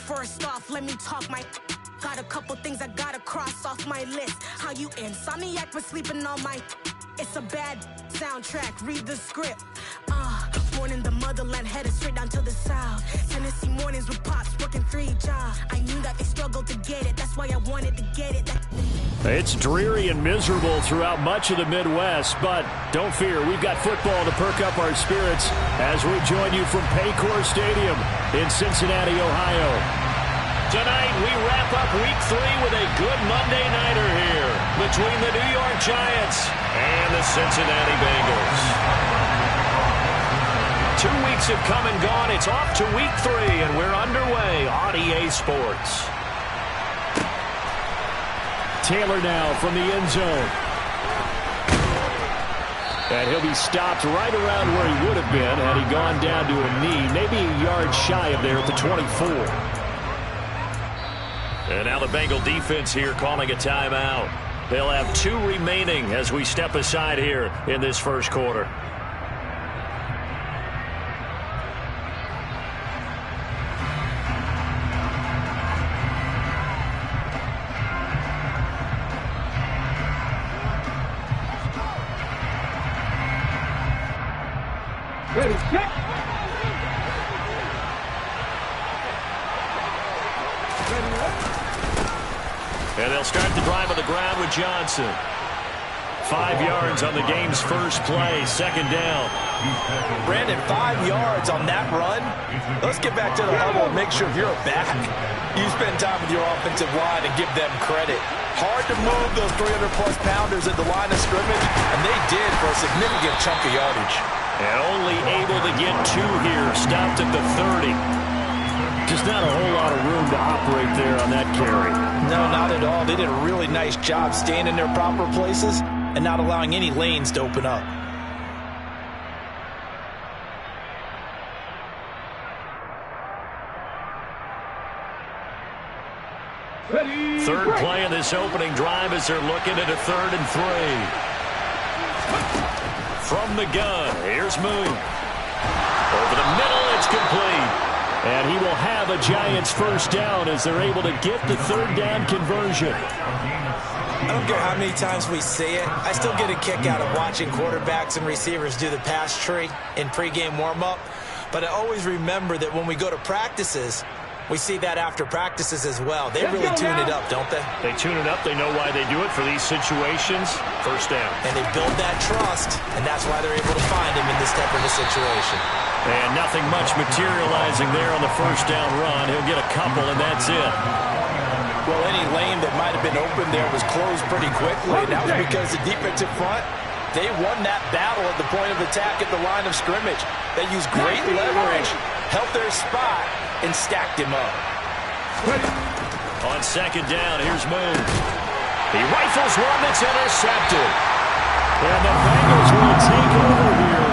First off, let me talk my... Got a couple things I gotta cross off my list. How you insomniac for sleeping on my... It's a bad soundtrack, read the script. Born in the motherland, headed straight down to the south. Tennessee mornings with pops, working 3 jobs. I knew that they struggled to get it, that's why I wanted to get it. It's dreary and miserable throughout much of the Midwest, but don't fear, we've got football to perk up our spirits as we join you from Paycor Stadium in Cincinnati, Ohio. Tonight, we wrap up Week 3 with a good Monday nighter here between the New York Giants and the Cincinnati Bengals. 2 weeks have come and gone. It's off to Week 3, and we're underway on EA Sports. Taylor now from the end zone. And he'll be stopped right around where he would have been had he gone down to a knee, maybe a yard shy of there at the 24. And now the Bengal defense here calling a timeout. They'll have 2 remaining as we step aside here in this first quarter. Ready, set. And they'll start the drive on the ground with Johnson. 5 yards on the game's first play, second down. Brandon, 5 yards on that run. Let's get back to the huddle and make sure you're back. You spend time with your offensive line and give them credit. Hard to move those 300-plus pounders at the line of scrimmage, and they did for a significant chunk of yardage. And only able to get 2 here, stopped at the 30. Just not a whole lot of room to operate there on that carry. No, not at all. They did a really nice job staying in their proper places and not allowing any lanes to open up. Ready, Third play of this opening drive as they're looking at a 3rd and 3. From the gun, here's Moon. Over the middle, it's complete. And he will have a Giants first down as they're able to get the 3rd down conversion. I don't care how many times we say it, I still get a kick out of watching quarterbacks and receivers do the pass tree in pregame warm-up. But I always remember that when we go to practices, we see that after practices as well. They really tune it up, don't they? They tune it up. They know why they do it for these situations. First down. And they build that trust, and that's why they're able to find him in this type of a situation. And nothing much materializing there on the first down run. He'll get a couple, and that's it. Well, any lane that might have been open there was closed pretty quickly, and that was because the defensive front, they won that battle at the point of attack at the line of scrimmage. They used great leverage, held their spot, and stacked him up. On second down, here's Moon. He rifles one that's intercepted. And the Bengals will take over here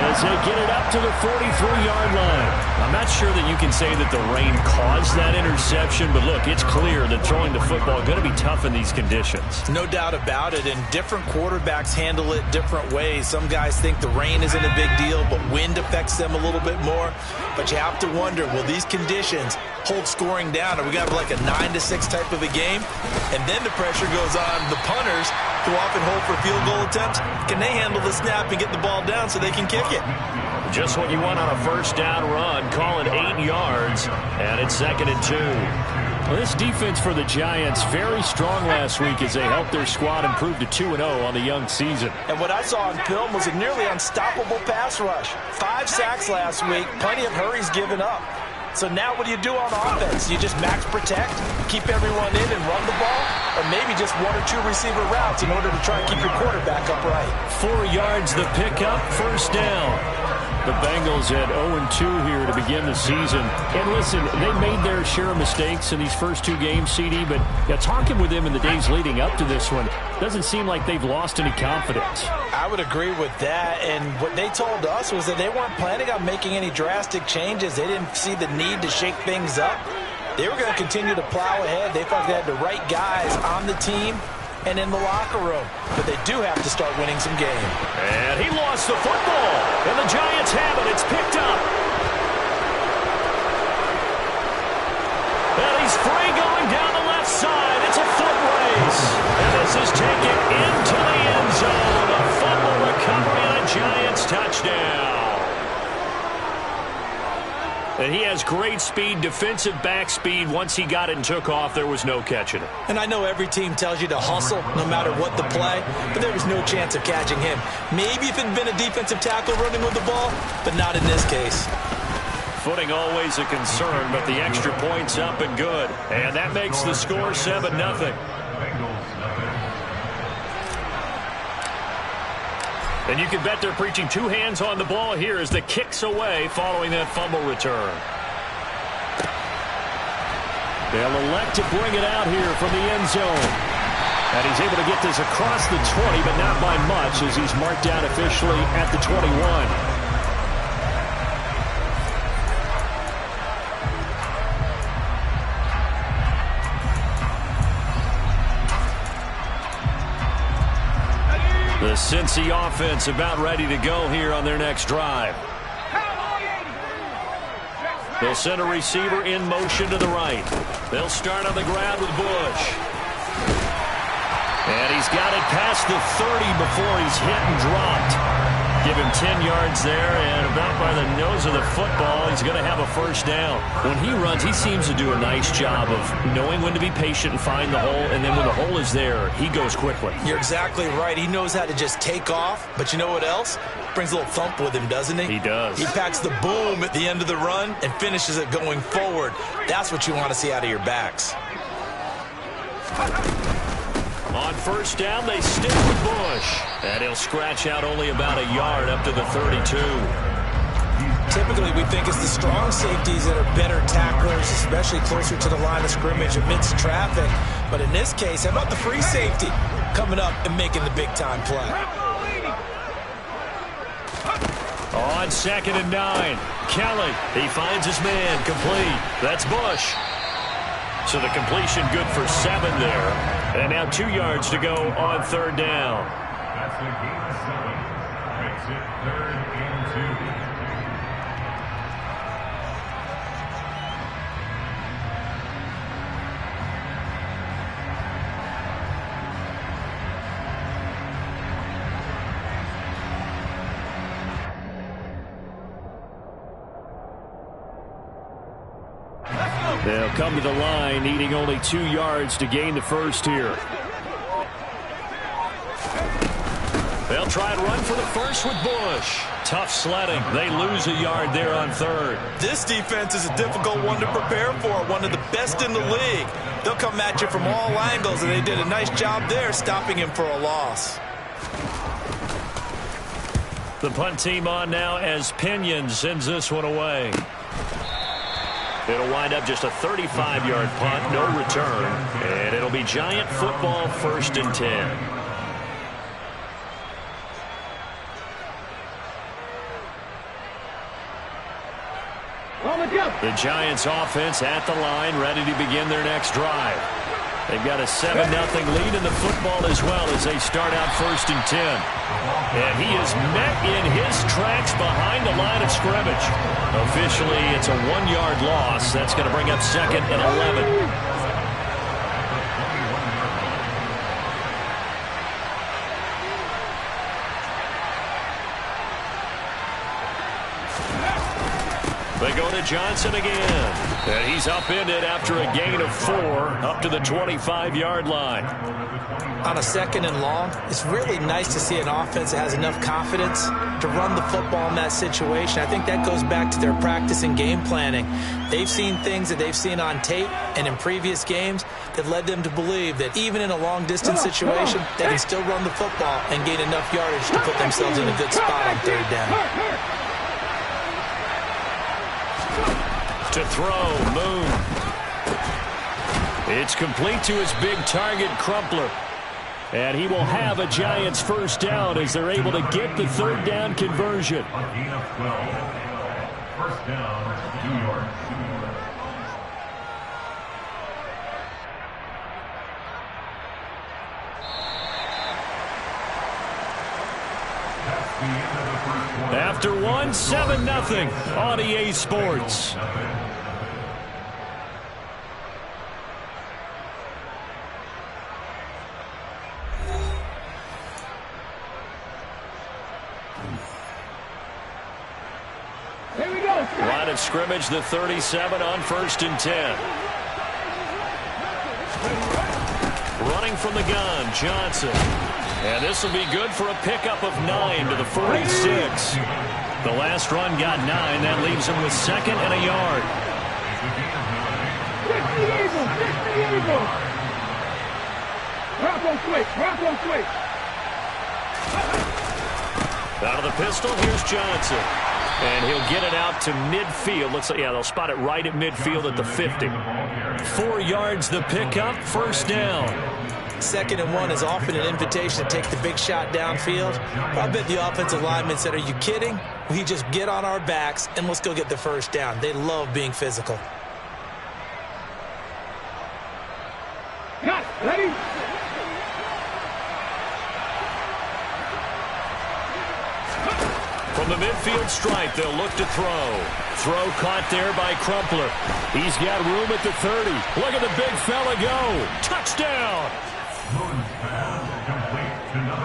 as they get it up to the 43-yard line. I'm not sure that you can say that the rain caused that interception, but look, it's clear that throwing the football is going to be tough in these conditions. No doubt about it, and different quarterbacks handle it different ways. Some guys think the rain isn't a big deal, but wind affects them a little bit more. But you have to wonder, will these conditions hold scoring down? Are we going to have like a 9-6 type of a game? And then the pressure goes on the punters, who often hold for field goal attempts. Can they handle the snap and get the ball down so they can kick it? Just what you want on a first down run. Call it 8 yards, and it's 2nd and 2. Well, this defense for the Giants, very strong last week as they helped their squad improve to 2-0 on the young season. And what I saw on film was a nearly unstoppable pass rush. 5 sacks last week, plenty of hurries given up. So now what do you do on offense? You just max protect, keep everyone in and run the ball, or maybe just 1 or 2 receiver routes in order to try and keep your quarterback upright. 4 yards the pickup, first down. The Bengals at 0-2 here to begin the season. And listen, they made their share of mistakes in these first 2 games, CD, but talking with them in the days leading up to this one, doesn't seem like they've lost any confidence. I would agree with that, and what they told us was that they weren't planning on making any drastic changes. They didn't see the need to shake things up. They were going to continue to plow ahead. They thought they had the right guys on the team and in the locker room. But they do have to start winning some games. And he lost the football. And the Giants have it. It's picked up. And this is taken into the end zone. A fumble recovery and a Giants touchdown. And he has great speed, defensive back speed. Once he got it and took off, there was no catching it. And I know every team tells you to hustle no matter what the play, but there was no chance of catching him. Maybe if it had been a defensive tackle running with the ball, but not in this case. Footing always a concern, but the extra point's up and good. And that makes the score 7-0. And you can bet they're preaching two hands on the ball here as the kick's away following that fumble return. They'll elect to bring it out here from the end zone. And he's able to get this across the 20, but not by much as he's marked down officially at the 21. The Cincy offense about ready to go here on their next drive. They'll send a receiver in motion to the right. They'll start on the ground with Bush. And he's got it past the 30 before he's hit and dropped. Give him 10 yards there, and about by the nose of the football, he's going to have a first down. When he runs, he seems to do a nice job of knowing when to be patient and find the hole, and then when the hole is there, he goes quickly. You're exactly right. He knows how to just take off, but you know what else? Brings a little thump with him, doesn't he? He does. He packs the boom at the end of the run and finishes it going forward. That's what you want to see out of your backs. On first down, they stick with Bush. And he'll scratch out only about a yard up to the 32. Typically, we think it's the strong safeties that are better tacklers, especially closer to the line of scrimmage amidst traffic. But in this case, how about the free safety coming up and making the big-time play? On 2nd and 9, Kelly, he finds his man, complete. That's Bush. So the completion good for 7 there. And now 2 yards to go on 3rd down. That's a gain of 7. Makes it 3rd and 2. They'll come to the line, needing only 2 yards to gain the first here. They'll try and run for the first with Bush. Tough sledding. They lose a yard there on 3rd. This defense is a difficult one to prepare for, one of the best in the league. They'll come at you from all angles, and they did a nice job there stopping him for a loss. The punt team on now as Pinion sends this one away. It'll wind up just a 35-yard punt, no return, and it'll be Giant football 1st and 10. The Giants offense at the line, ready to begin their next drive. They've got a 7-0 lead in the football as well as they start out 1st and 10. And he is met in his tracks behind the line of scrimmage. Officially, it's a 1-yard loss. That's going to bring up 2nd and 11. They go to Johnson again. And he's upended after a gain of 4 up to the 25-yard line. On a 2nd and long, it's really nice to see an offense that has enough confidence to run the football in that situation. I think that goes back to their practice and game planning. They've seen things that they've seen on tape and in previous games that led them to believe that even in a long-distance situation, they can still run the football and gain enough yardage to put themselves in a good spot on 3rd down. To throw, Moon. It's complete to his big target, Crumpler. And he will have a Giants first down as they're able to get the 3rd down conversion. A gain of 12. First down, 2 yards. After one, 7-0 on EA Sports. Line of scrimmage, the 37 on 1st and 10. Running from the gun, Johnson. And this will be good for a pickup of 9 to the 46. The last run got 9. That leaves him with 2nd and a yard. Out of the pistol, here's Johnson. And he'll get it out to midfield. Looks like, yeah, they'll spot it right at midfield at the 50. 4 yards the pickup, 1st down. 2nd and 1 is often an invitation to take the big shot downfield. But I bet the offensive lineman said, are you kidding? We just get on our backs and let's go get the 1st down. They love being physical. Cut, ready? From the midfield stripe, they'll look to throw. Throw caught there by Crumpler. He's got room at the 30. Look at the big fella go. Touchdown!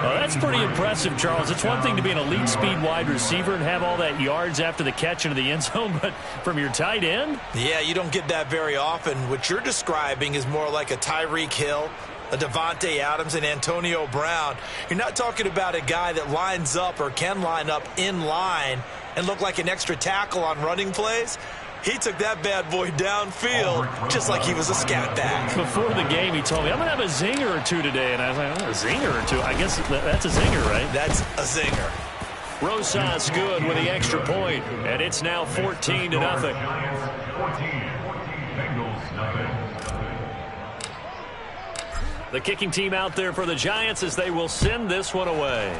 Well, that's pretty impressive, Charles. It's one thing to be an elite speed wide receiver and have all that yards after the catch into the end zone, but from your tight end? Yeah, you don't get that very often. What you're describing is more like a Tyreek Hill, a Devontae Adams, and Antonio Brown. You're not talking about a guy that lines up or can line up in line and look like an extra tackle on running plays. He took that bad boy downfield just like he was a scat back. Before the game, he told me, I'm going to have a zinger or two today. And I was like, oh, a zinger or two? I guess that's a zinger, right? That's a zinger. Rosas good with the extra point, and it's now 14-0. The kicking team out there for the Giants as they will send this one away.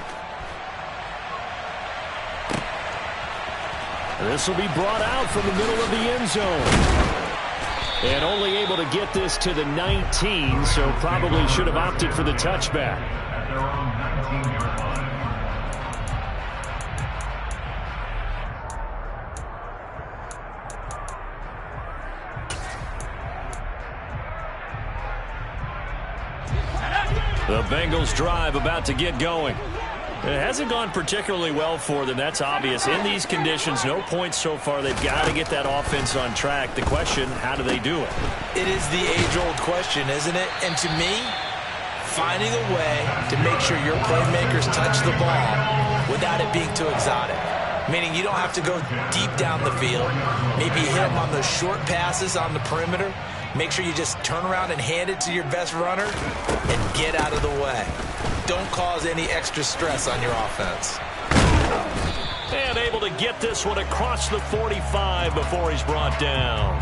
This will be brought out from the middle of the end zone. And only able to get this to the 19, so probably should have opted for the touchback. At their own 19-yard line. The Bengals drive about to get going. It hasn't gone particularly well for them. That's obvious. In these conditions, no points so far. They've got to get that offense on track. The question, how do they do it? It is the age-old question, isn't it? And to me, finding a way to make sure your playmakers touch the ball without it being too exotic. Meaning you don't have to go deep down the field. Maybe hit them on those short passes on the perimeter. Make sure you just turn around and hand it to your best runner and get out of the way. Don't cause any extra stress on your offense. And able to get this one across the 45 before he's brought down.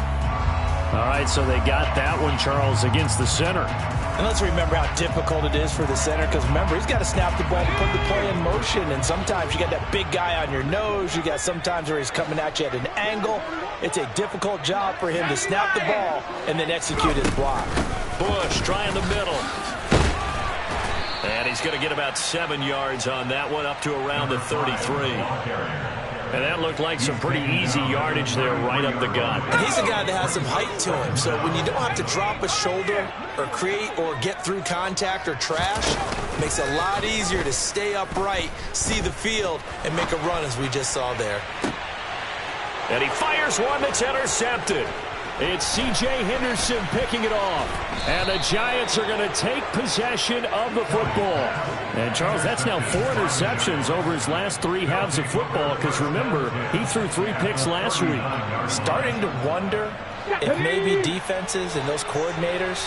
All right, so they got that one, Charles, against the center. And let's remember how difficult it is for the center, because remember, he's got to snap the ball to put the play in motion, and sometimes you got that big guy on your nose. You got sometimes where he's coming at you at an angle. It's a difficult job for him to snap the ball and then execute his block. Bush trying the middle. And he's going to get about 7 yards on that one, up to around the 33. And that looked like some pretty easy yardage there right up the gut. And he's a guy that has some height to him, so when you don't have to drop a shoulder or create or get through contact or trash, it makes it a lot easier to stay upright, see the field, and make a run as we just saw there. And he fires one that's intercepted. It's C.J. Henderson picking it off. And the Giants are going to take possession of the football. And, Charles, that's now 4 interceptions over his last 3 halves of football, because, remember, he threw 3 picks last week. Starting to wonder if maybe defenses and those coordinators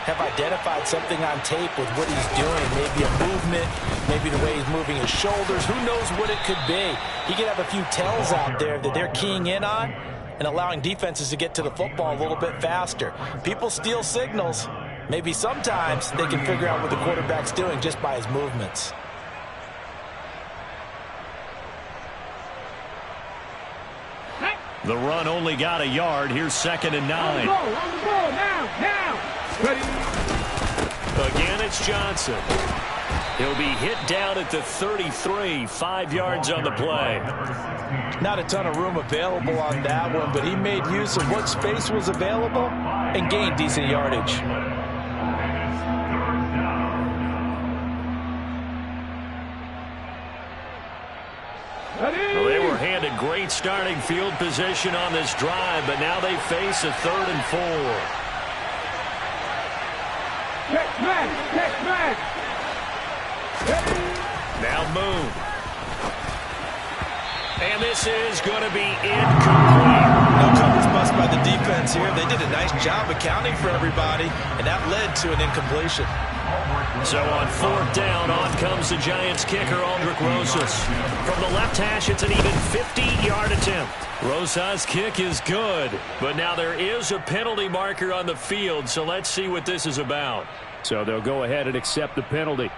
have identified something on tape with what he's doing. Maybe a movement, maybe the way he's moving his shoulders. Who knows what it could be? He could have a few tells out there that they're keying in on and allowing defenses to get to the football a little bit faster. People steal signals. Maybe sometimes they can figure out what the quarterback's doing just by his movements. The run only got a yard. Here's 2nd and 9. Now. Ready? Again, it's Johnson. He'll be hit down at the 33, 5 yards on the play. Not a ton of room available on that one, but he made use of what space was available and gained decent yardage. Well, they were handed had a great starting field position on this drive, but now they face a 3rd and 4. Check man. Now Moon. And this is going to be incomplete. No coverage bust by the defense here. They did a nice job accounting for everybody, and that led to an incompletion. So on 4th down, on comes the Giants kicker, Aldrich Rosas. From the left hash, it's an even 50-yard attempt. Rosas' kick is good, but now there is a penalty marker on the field, so let's see what this is about. So they'll go ahead and accept the penalty.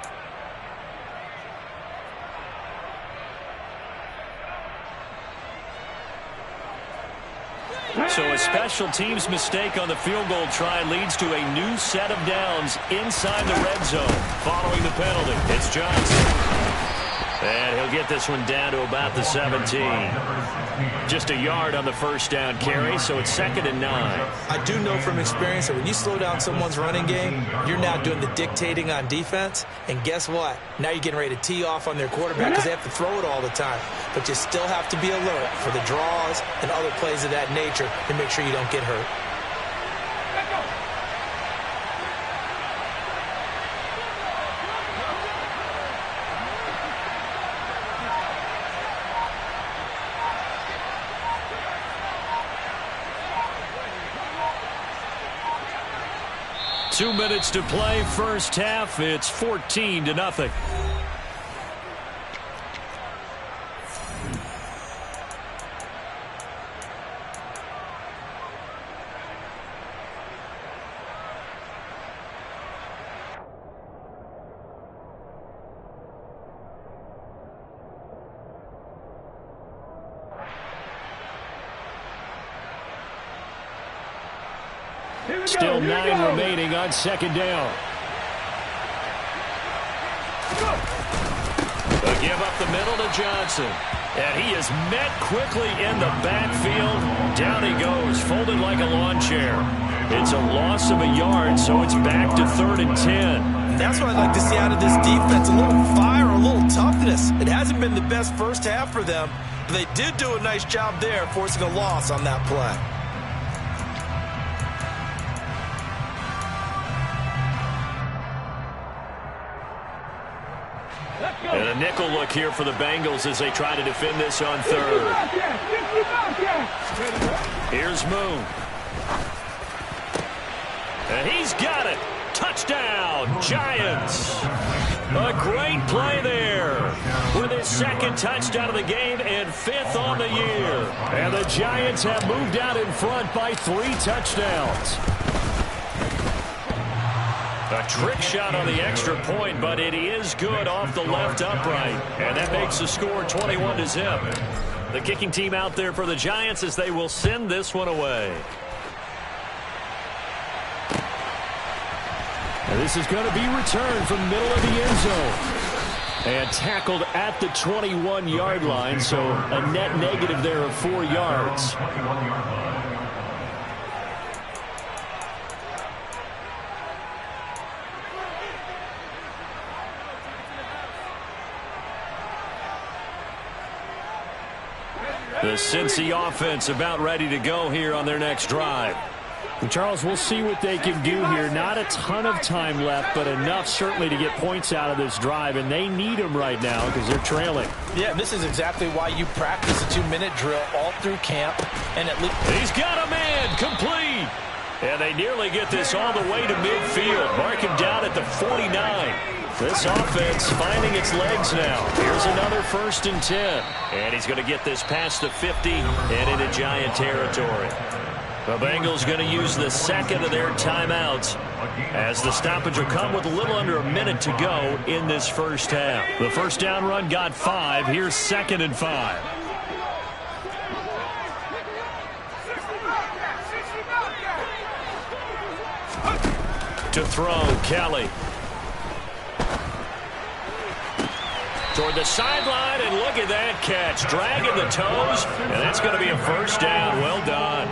So a special teams mistake on the field goal try leads to a new set of downs inside the red zone following the penalty. It's Johnson. And he'll get this one down to about the 17. Just a yard on the first down carry, so it's 2nd and 9. I do know from experience that when you slow down someone's running game, you're now doing the dictating on defense. And guess what? Now you're getting ready to tee off on their quarterback because they have to throw it all the time. But you still have to be alert for the draws and other plays of that nature to make sure you don't get hurt. 2 minutes to play, first half. It's 14-0. Still 9 remaining on 2nd down. A give up the middle to Johnson. And he is met quickly in the backfield. Down he goes, folded like a lawn chair. It's a loss of a yard, so it's back to 3rd and 10. And that's what I'd like to see out of this defense, a little fire, a little toughness. It hasn't been the best first half for them, but they did do a nice job there, forcing a loss on that play. And a nickel look here for the Bengals as they try to defend this on 3rd. Here's Moon. And he's got it. Touchdown, Giants. A great play there with his 2nd touchdown of the game and 5th on the year. And the Giants have moved out in front by 3 touchdowns. A trick shot on the extra point, but it is good off the left upright. And that makes the score 21-0. The kicking team out there for the Giants as they will send this one away. And this is going to be returned from the middle of the end zone. And tackled at the 21-yard line, so a net negative there of 4 yards. The Cincy offense about ready to go here on their next drive. And Charles, we'll see what they can do here. Not a ton of time left, but enough certainly to get points out of this drive, and they need them right now because they're trailing. Yeah, this is exactly why you practice a 2-minute drill all through camp. And at least he's got a man complete. And they nearly get this all the way to midfield. Mark him down at the 49. This offense finding its legs now. Here's another 1st and 10. And he's going to get this past the 50 and into Giant territory. The Bengals going to use the 2nd of their timeouts as the stoppage will come with a little under a minute to go in this first half. The first down run got 5. Here's 2nd and 5. To throw, Kelly. Toward the sideline, and look at that catch. Dragging the toes, and that's going to be a first down. Well done.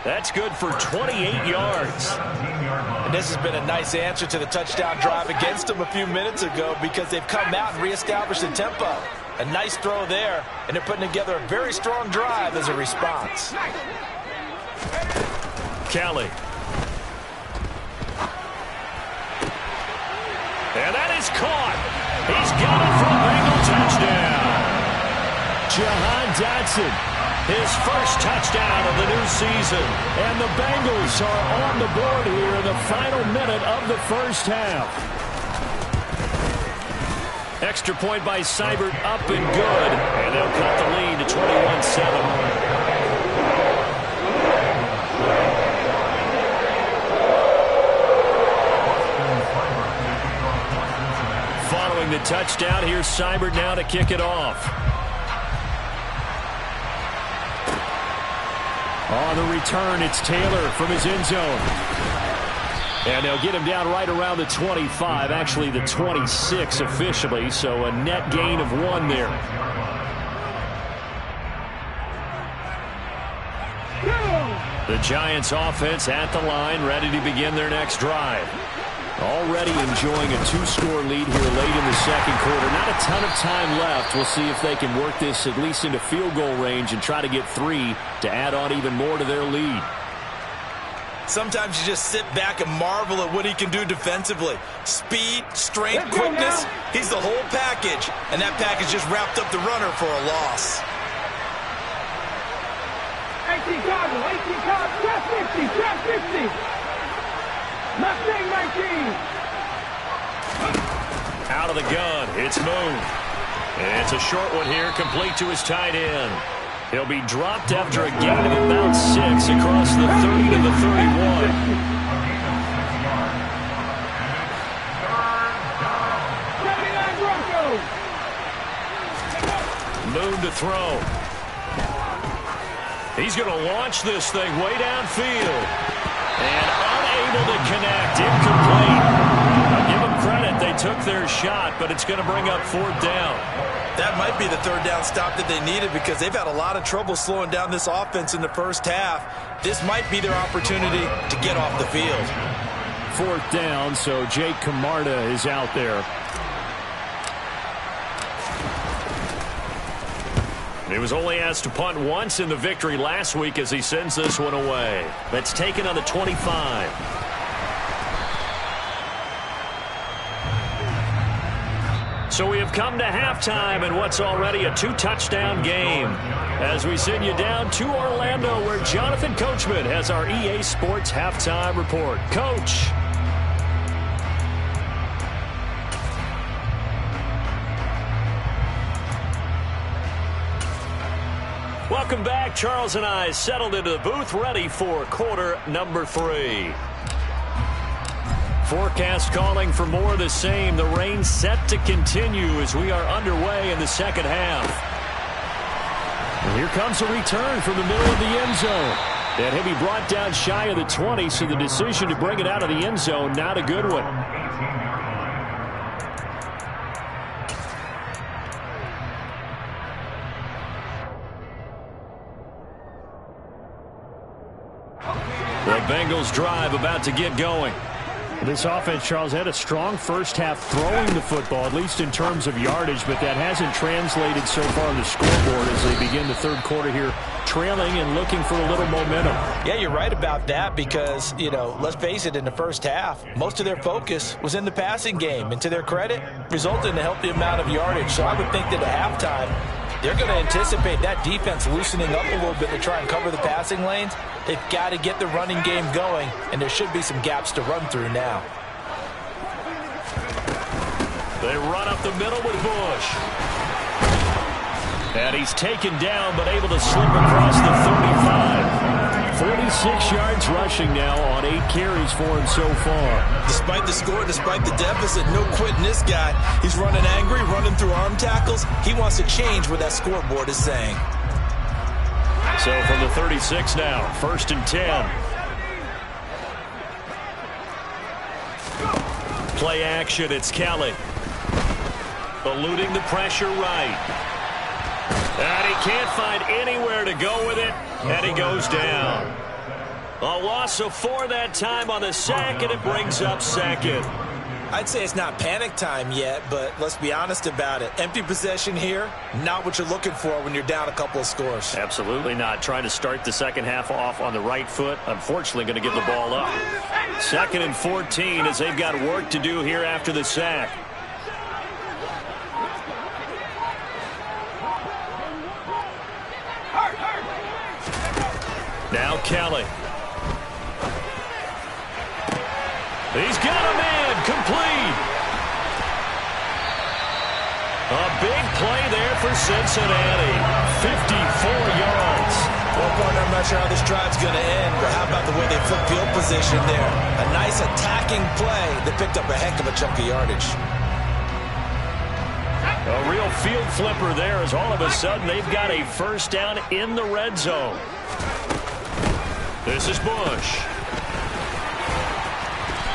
That's good for 28 yards. And this has been a nice answer to the touchdown drive against them a few minutes ago because they've come out and reestablished the tempo. A nice throw there, and they're putting together a very strong drive as a response. Kelly. And that is caught. He's got it for a Bengal touchdown. Jahan Dotson, his first touchdown of the new season. And the Bengals are on the board here in the final minute of the first half. Extra point by Seibert, up and good. And they'll cut the lead to 21-7. Following the touchdown, here's Seibert now to kick it off. On the return, it's Taylor from his end zone. And they'll get him down right around the 25, actually the 26 officially, so a net gain of 1 there. The Giants offense at the line, ready to begin their next drive. Already enjoying a 2-score lead here late in the second quarter. Not a ton of time left. We'll see if they can work this at least into field goal range and try to get 3 to add on even more to their lead. Sometimes you just sit back and marvel at what he can do defensively. Speed, strength, quickness. He's the whole package. And that package just wrapped up the runner for a loss. 18 cards, trap 50. Mustang 19. Out of the gun, it's Moon. And it's a short one here, complete to his tight end. He'll be dropped after a gain of about 6 across the 30 to the 31. Moon to throw. He's going to launch this thing way downfield. And unable to connect, incomplete. I'll give them credit, they took their shot, but it's going to bring up 4th down. That might be the 3rd down stop that they needed because they've had a lot of trouble slowing down this offense in the first half. This might be their opportunity to get off the field. 4th down, so Jake Camarda is out there. He was only asked to punt once in the victory last week as he sends this one away. That's taken on the 25. So we have come to halftime in what's already a 2-touchdown game. As we send you down to Orlando, where Jonathan Coachman has our EA Sports halftime report. Coach. Welcome back. Charles and I settled into the booth, ready for quarter number 3. Forecast calling for more of the same. The rain set to continue as we are underway in the second half. And here comes a return from the middle of the end zone. And he'll be brought down shy of the 20, so the decision to bring it out of the end zone, not a good one. The Bengals drive about to get going. This offense, Charles, had a strong first half throwing the football, at least in terms of yardage, but that hasn't translated so far on the scoreboard as they begin the third quarter here, trailing and looking for a little momentum. Yeah, you're right about that because, let's face it, in the first half, most of their focus was in the passing game. And to their credit, resulted in a healthy amount of yardage. So I would think that at halftime, they're going to anticipate that defense loosening up a little bit to try and cover the passing lanes. They've got to get the running game going, and there should be some gaps to run through now. They run up the middle with Bush. And he's taken down, but able to slip across the 35. 46 yards rushing now on 8 carries for him so far. Despite the score, despite the deficit, no quitting this guy. He's running angry, running through arm tackles. He wants to change what that scoreboard is saying. So from the 36 now, 1st and 10. Play action, it's Kelly. Eluding the pressure right. And he can't find anywhere to go with it, and he goes down. A loss of 4 that time on the sack, and it brings up 2nd. I'd say it's not panic time yet, but let's be honest about it. Empty possession here, not what you're looking for when you're down a couple of scores. Absolutely not. Trying to start the second half off on the right foot. Unfortunately, going to give the ball up. 2nd and 14 as they've got work to do here after the sack. Now Kelly. He's got a man complete. A big play there for Cincinnati. 54 yards. Well, partner, I'm not sure how this drive's going to end, but how about the way they flip field position there? A nice attacking play that picked up a heck of a chunk of yardage. A real field flipper there as all of a sudden they've got a first down in the red zone. This is Bush.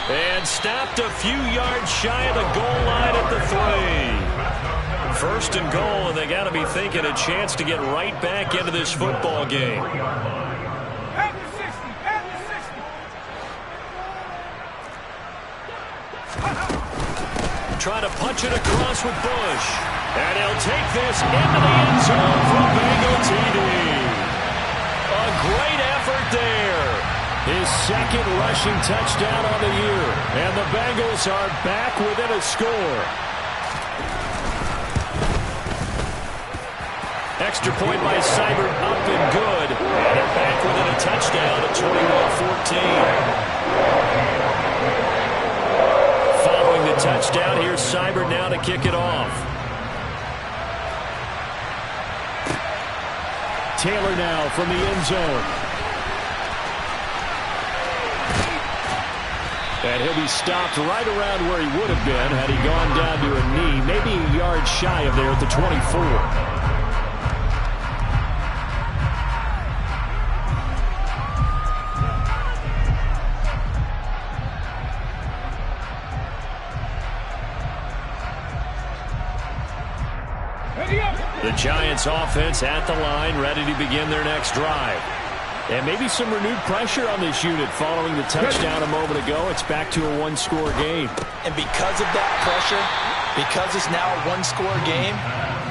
And stopped a few yards shy of the goal line at the 3. 1st and goal, and they got to be thinking a chance to get right back into this football game. Trying to punch it across with Bush. And he'll take this into the end zone for Bengal TD. A great effort there. His 2nd rushing touchdown on the year. And the Bengals are back within a score. Extra point by Seibert up and good. And they're back within a touchdown at 21-14. Following the touchdown, here's Seibert now to kick it off. Taylor now from the end zone. And he'll be stopped right around where he would have been had he gone down to a knee, maybe a yard shy of there at the 24. The Giants offense at the line, ready to begin their next drive. And maybe some renewed pressure on this unit following the touchdown a moment ago. It's back to a one-score game. And because of that pressure, because it's now a one-score game,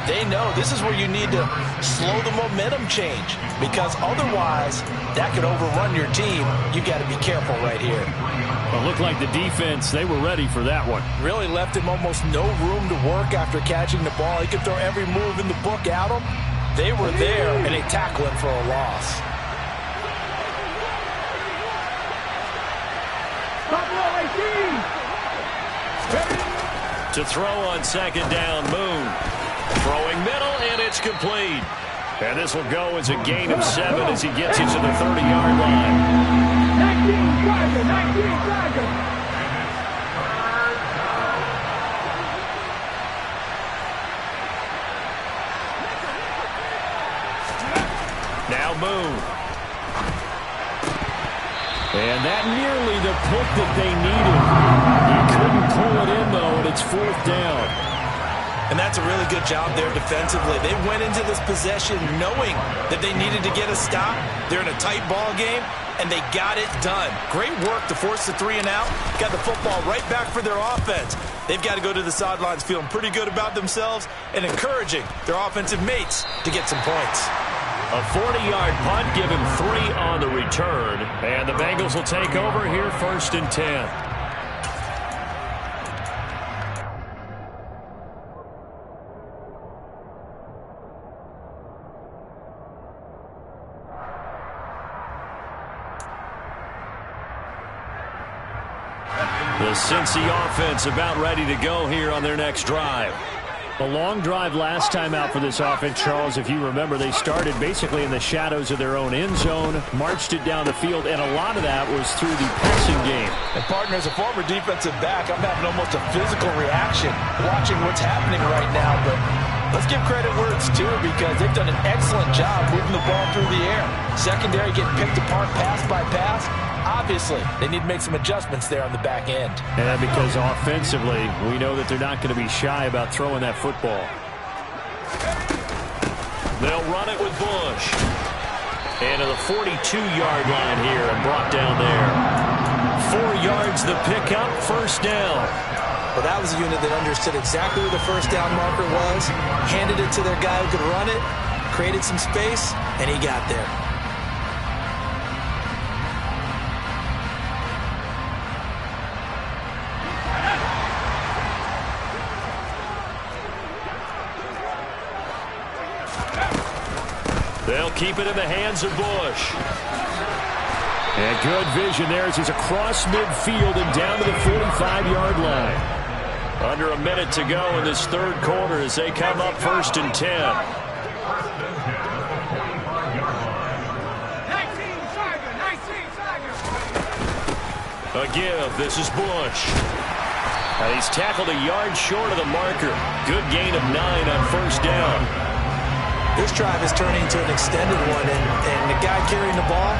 they know this is where you need to slow the momentum change. Because otherwise, that could overrun your team. You got to be careful right here. Well, it looked like the defense, they were ready for that one. Really left him almost no room to work after catching the ball. He could throw every move in the book at him. They were there, and they tackled him for a loss. To throw on 2nd down, Moon. Throwing middle, and it's complete. And this will go as a gain of 7 as he gets it to the 30-yard line. 19 Tiger. Now Moon. And that nearly the pick that they needed. He couldn't pull it in, though, and it's 4th down. And that's a really good job there defensively. They went into this possession knowing that they needed to get a stop. They're in a tight ball game, and they got it done. Great work to force the 3 and out. Got the football right back for their offense. They've got to go to the sidelines feeling pretty good about themselves and encouraging their offensive mates to get some points. A 40-yard punt, give him 3 on the return. And the Bengals will take over here 1st and 10. The Cincy offense about ready to go here on their next drive. A long drive last time out for this offense, Charles. If you remember, they started basically in the shadows of their own end zone, marched it down the field, and a lot of that was through the passing game. And, partner, as a former defensive back, I'm having almost a physical reaction watching what's happening right now. But let's give credit where it's due because they've done an excellent job moving the ball through the air. Secondary getting picked apart pass by pass. Obviously, they need to make some adjustments there on the back end. And because offensively, we know that they're not going to be shy about throwing that football. They'll run it with Bush. And to the 42-yard line here and brought down there. 4 yards the pickup, 1st down. Well, that was a unit that understood exactly where the first down marker was, handed it to their guy who could run it, created some space, and he got there. They'll keep it in the hands of Bush. And good vision there as he's across midfield and down to the 45-yard line. Under a minute to go in this third quarter as they come up 1st and 10. A give. This is Bush. And he's tackled a yard short of the marker. Good gain of 9 on 1st down. This drive is turning into an extended one, and the guy carrying the ball,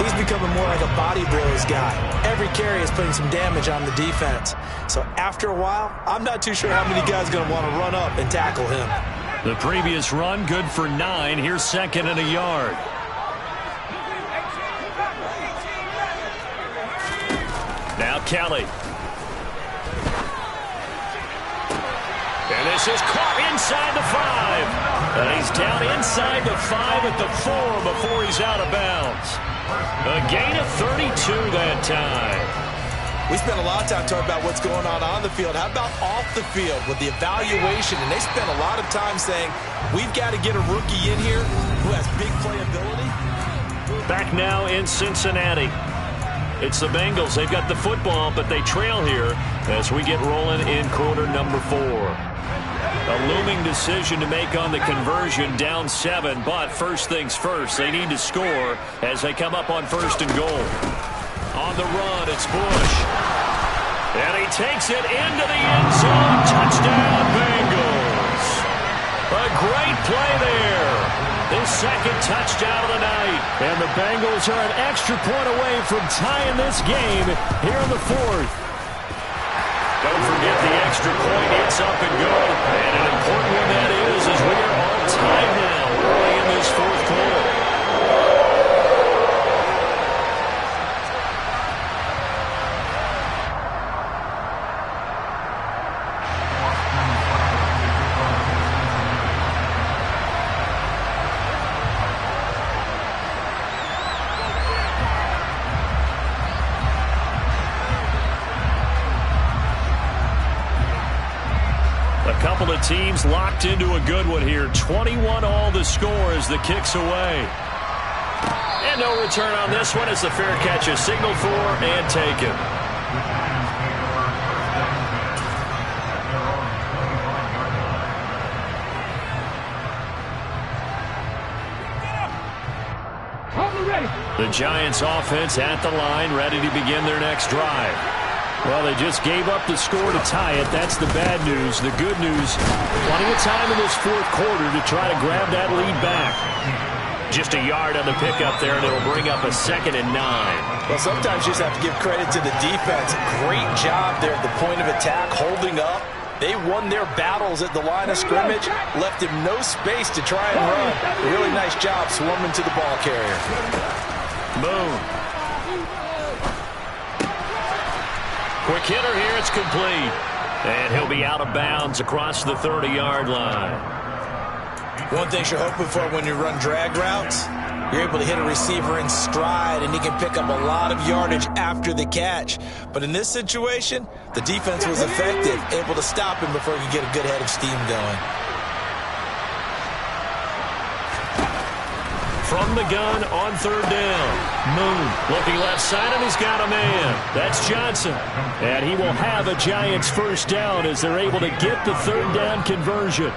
he's becoming more like a body blows guy. Every carry is putting some damage on the defense. So after a while, I'm not too sure how many guys are going to want to run up and tackle him. The previous run, good for 9. Here's 2nd and a yard. Now Kelly. And this is caught inside the 5. And he's down inside the 5 at the 4 before he's out of bounds. A gain of 32 that time. We spent a lot of time talking about what's going on the field. How about off the field with the evaluation? And they spent a lot of time saying, we've got to get a rookie in here who has big playability. Back now in Cincinnati. It's the Bengals. They've got the football, but they trail here as we get rolling in quarter number 4. A looming decision to make on the conversion, down 7, but first things first, they need to score as they come up on 1st and goal. On the run, it's Bush. And he takes it into the end zone. Touchdown, Bengals. A great play there. His 2nd touchdown of the night. And the Bengals are an extra point away from tying this game here in the 4th. Don't forget the extra point. It's up and good. And an important one that is as we are all tied now early in this 4th quarter. Couple of teams locked into a good one here. 21 all the score as the kick's away. And no return on this one as the fair catch is signaled for and taken. The Giants offense at the line, ready to begin their next drive. Well, they just gave up the score to tie it. That's the bad news. The good news, plenty of time in this 4th quarter to try to grab that lead back. Just a yard on the pickup there, and it'll bring up a 2nd and 9. Well, sometimes you just have to give credit to the defense. Great job there at the point of attack, holding up. They won their battles at the line of scrimmage, left him no space to try and run. A really nice job swarming to the ball carrier. Boom. Quick hitter here, it's complete. And he'll be out of bounds across the 30-yard line. One thing you're hoping for when you run drag routes, you're able to hit a receiver in stride, and he can pick up a lot of yardage after the catch. But in this situation, the defense was effective, able to stop him before he could get a good head of steam going. From the gun on 3rd down. Moon looking left side, and he's got a man. That's Johnson. And he will have a Giants 1st down as they're able to get the 3rd down conversion.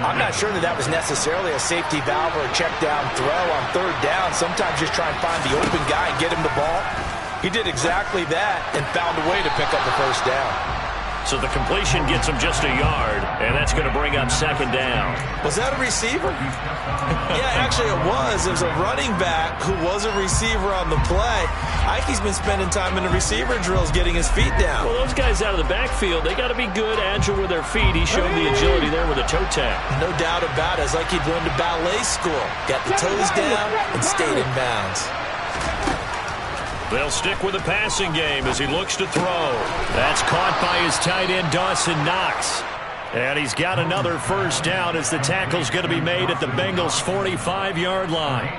I'm not sure that was necessarily a safety valve or a check down throw on 3rd down. Sometimes just try and find the open guy and get him the ball. He did exactly that and found a way to pick up the 1st down. So the completion gets him just a yard, and that's going to bring up 2nd down. Was that a receiver? Yeah, actually it was. It was a running back who was a receiver on the play. Ikey's been spending time in the receiver drills getting his feet down. Well, those guys out of the backfield, they got to be good, agile with their feet. He showed the agility there with a toe tap. No doubt about it. It's like he'd run to ballet school. Got the toes down and stayed in bounds. They'll stick with the passing game as he looks to throw. That's caught by his tight end, Dawson Knox. And he's got another first down as the tackle's going to be made at the Bengals' 45-yard line.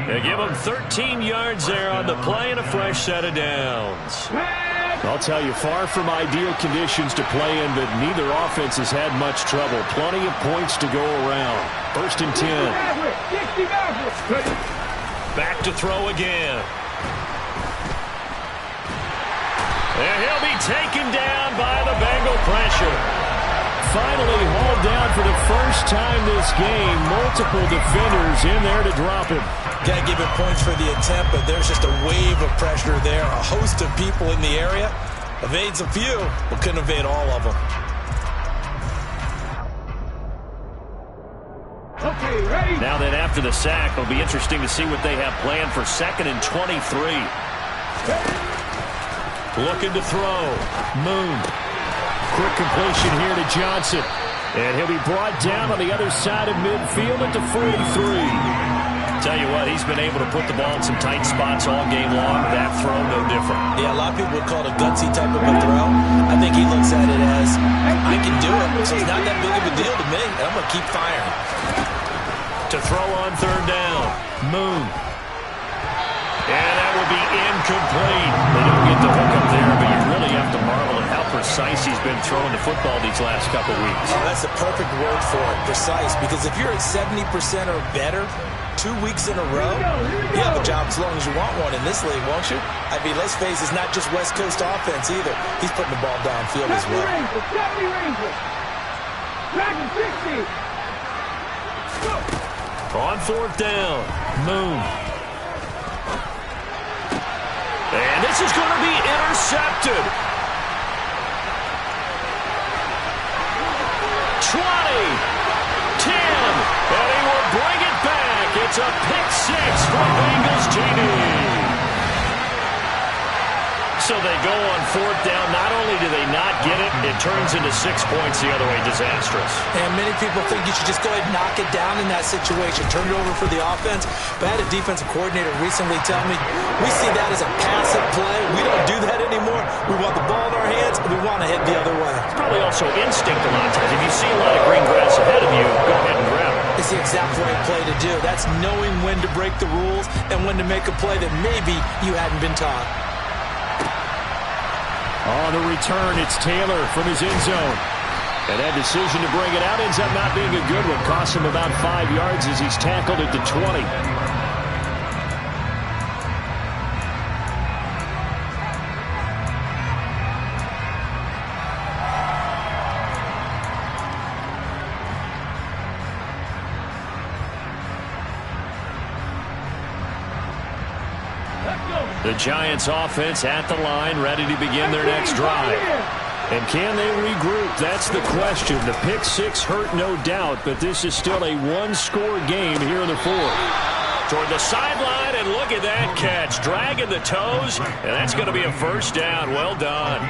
They give him 13 yards there on the play and a fresh set of downs. I'll tell you, far from ideal conditions to play in, but neither offense has had much trouble. Plenty of points to go around. First and 10. Back to throw again. And he'll be taken down by the Bengal pressure. Finally hauled down for the first time this game. Multiple defenders in there to drop him. Got to give him points for the attempt, but there's just a wave of pressure there. A host of people in the area. Evades a few, but couldn't evade all of them. Okay, ready? Now then, after the sack, it'll be interesting to see what they have planned for 2nd and 23. Looking to throw. Moon. Quick completion here to Johnson. And he'll be brought down on the other side of midfield at the 43. Tell you what, he's been able to put the ball in some tight spots all game long. That throw, no different. Yeah, a lot of people would call it a gutsy type of a throw. I think he looks at it as, I can do it, so it's not that big of a deal to me, and I'm going to keep firing. To throw on 3rd down. Moon. And that will be incomplete. They don't get the hook up there, but you really have to marvel at how precise he's been throwing the football these last couple weeks. Oh, that's the perfect word for it, precise, because if you're at 70% or better 2 weeks in a row, you have a job as long as you want one in this league, won't you? I mean, let's face it, it's not just West Coast offense either. He's putting the ball downfield as well. 70 Rangers. Dragon 60. On 4th down, Moon. And this is going to be intercepted. 20, 10, and he will bring it back. It's a pick 6 for Bengals TD. So they go on 4th down. Not only do they not get it, it turns into 6 points the other way. Disastrous. And many people think you should just go ahead and knock it down in that situation. Turn it over for the offense. But I had a defensive coordinator recently tell me, we see that as a passive play. We don't do that anymore. We want the ball in our hands, and we want to head the other way. It's probably also instinct a lot of times. If you see a lot of green grass ahead of you, go ahead and grab it. It's the exact right play to do. That's knowing when to break the rules and when to make a play that maybe you hadn't been taught. On the return, it's Taylor from his end zone. And that decision to bring it out ends up not being a good one. Costs him about 5 yards as he's tackled at the 20. The Giants offense at the line, ready to begin their next drive. And can they regroup? That's the question. The pick 6 hurt, no doubt, but this is still a one-score game here in the 4th. Toward the sideline, and look at that catch. Dragging the toes, and that's going to be a first down. Well done.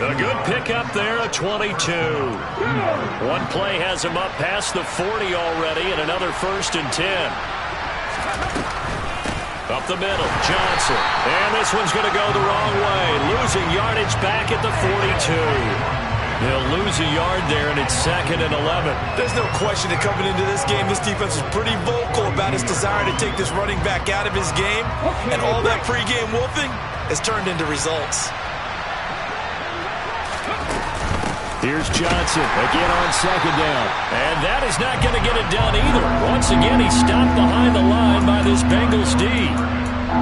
A good pickup there, a 22. One play has him up past the 40 already, and another 1st and 10. Up the middle, Johnson. And this one's going to go the wrong way. Losing yardage back at the 42. They'll lose a yard there, and it's 2nd and 11. There's no question that coming into this game, this defense was pretty vocal about his desire to take this running back out of his game. And all that pregame wolfing has turned into results. Here's Johnson again on 2nd down. And that is not going to get it done either. Once again, he's stopped behind the line by this Bengals D.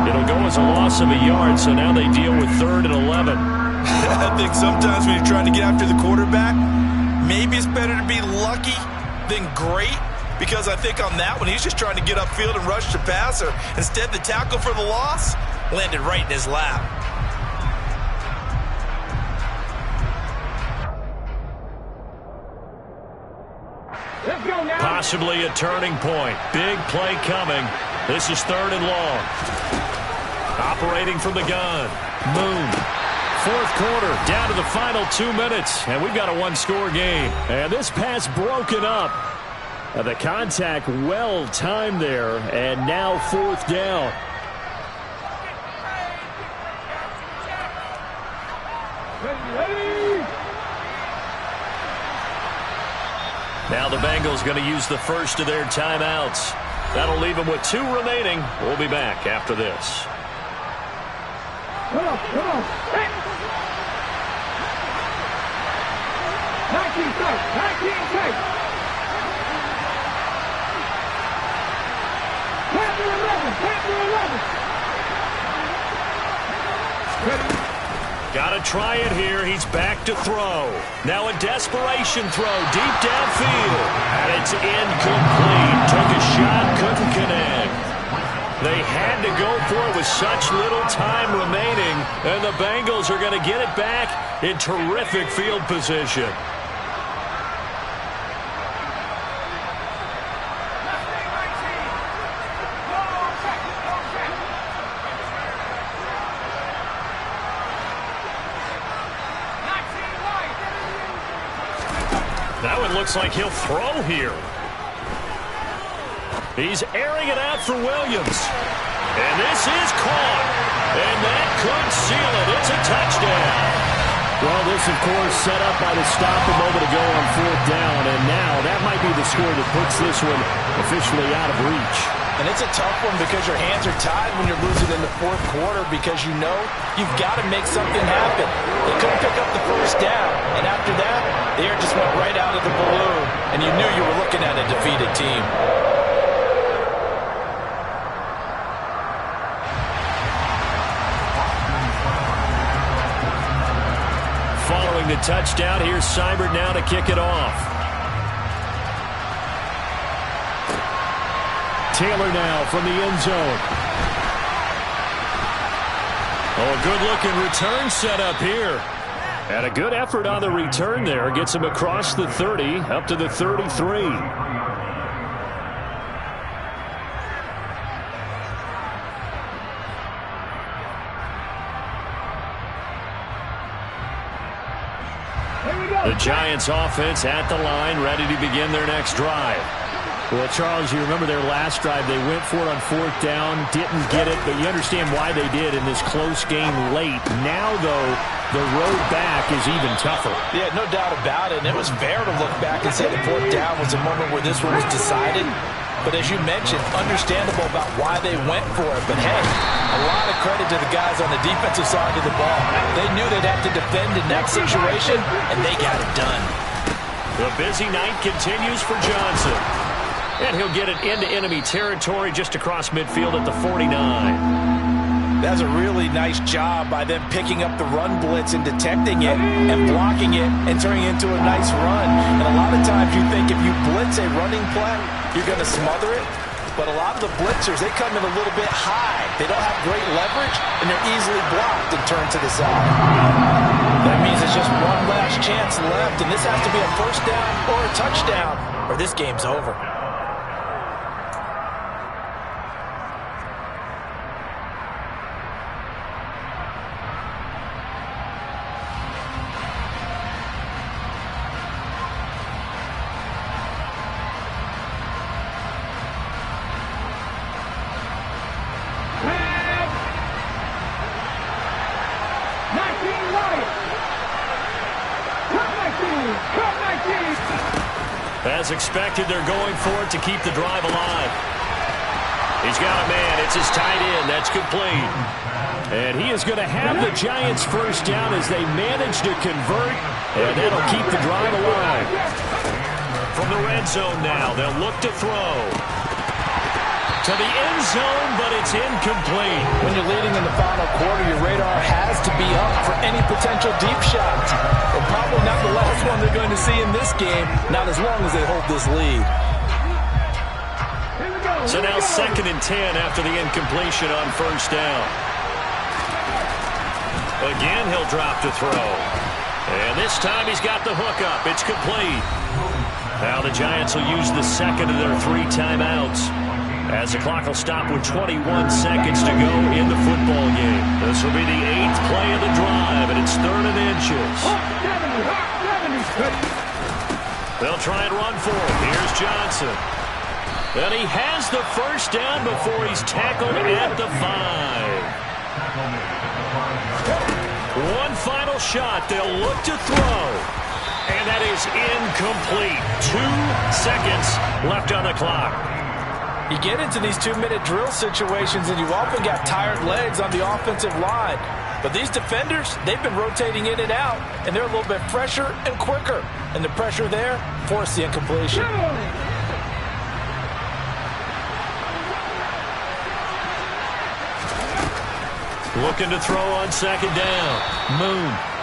It'll go as a loss of a yard, so now they deal with 3rd and 11. I think sometimes when you're trying to get after the quarterback, maybe it's better to be lucky than great. Because I think on that one, he's just trying to get upfield and rush the passer. Instead, the tackle for the loss landed right in his lap. Possibly a turning point. Big play coming. This is 3rd and long. Operating from the gun. Moon. 4th quarter, down to the final 2 minutes. And we've got a one-score game. And this pass broken up. The contact well timed there. And now 4th down. Now the Bengals going to use the first of their timeouts. That'll leave them with 2 remaining. We'll be back after this. Come on. 19 tight. Tap to 11. Got to try it here. He's back to throw. Now a desperation throw deep downfield. And it's incomplete. Took a shot, couldn't connect. They had to go for it with such little time remaining. And the Bengals are going to get it back in terrific field position. That one looks like he'll throw here. He's airing it out for Williams. And this is caught. And that could seal it. It's a touchdown. Well, this, of course, set up by the stop a moment ago on 4th down. And now that might be the score that puts this one officially out of reach. And it's a tough one because your hands are tied when you're losing in the 4th quarter because you know you've got to make something happen. They couldn't pick up the first down. And after that, the air just went right out of the balloon. And you knew you were looking at a defeated team. Following the touchdown, here's Seibert now to kick it off. Taylor now from the end zone. Oh, a good-looking return set up here. And a good effort on the return there. Gets him across the 30, up to the 33. The Giants offense at the line, ready to begin their next drive. Well, Charles, you remember their last drive. They went for it on 4th down, didn't get it, but you understand why they did in this close game late. Now, though, the road back is even tougher. Yeah, no doubt about it. And it was fair to look back and say the 4th down was a moment where this one was decided. But as you mentioned, understandable about why they went for it. But, hey, a lot of credit to the guys on the defensive side of the ball. They knew they'd have to defend in that situation, and they got it done. The busy night continues for Johnson. And he'll get it into enemy territory just across midfield at the 49. That's a really nice job by them picking up the run blitz and detecting it and blocking it and turning it into a nice run. And a lot of times you think if you blitz a running play, you're going to smother it. But a lot of the blitzers, they come in a little bit high. They don't have great leverage, and they're easily blocked and turned to the side. That means it's just one last chance left, and this has to be a first down or a touchdown, or this game's over. As expected, they're going for it to keep the drive alive. He's got a man. It's his tight end. That's complete. And he is going to have the Giants first down as they manage to convert, and that'll keep the drive alive. From the red zone now, they'll look to throw. To the end zone, but it's incomplete. When you're leading in the final quarter, your radar has to be up for any potential deep shots. But probably not the last one they're going to see in this game, not as long as they hold this lead. So now 2nd and 10 after the incompletion on first down. Again, he'll drop to throw. And this time he's got the hook up. It's complete. Now the Giants will use the second of their 3 timeouts, as the clock will stop with 21 seconds to go in the football game. This will be the 8th play of the drive, and it's 3rd and inches. They'll try and run for it. Here's Johnson. And he has the first down before he's tackled at the 5. One final shot. They'll look to throw. And that is incomplete. 2 seconds left on the clock. You get into these 2-minute drill situations, and you often got tired legs on the offensive line. But these defenders, they've been rotating in and out, and they're a little bit fresher and quicker. And the pressure there forced the incompletion. Looking to throw on second down. Moon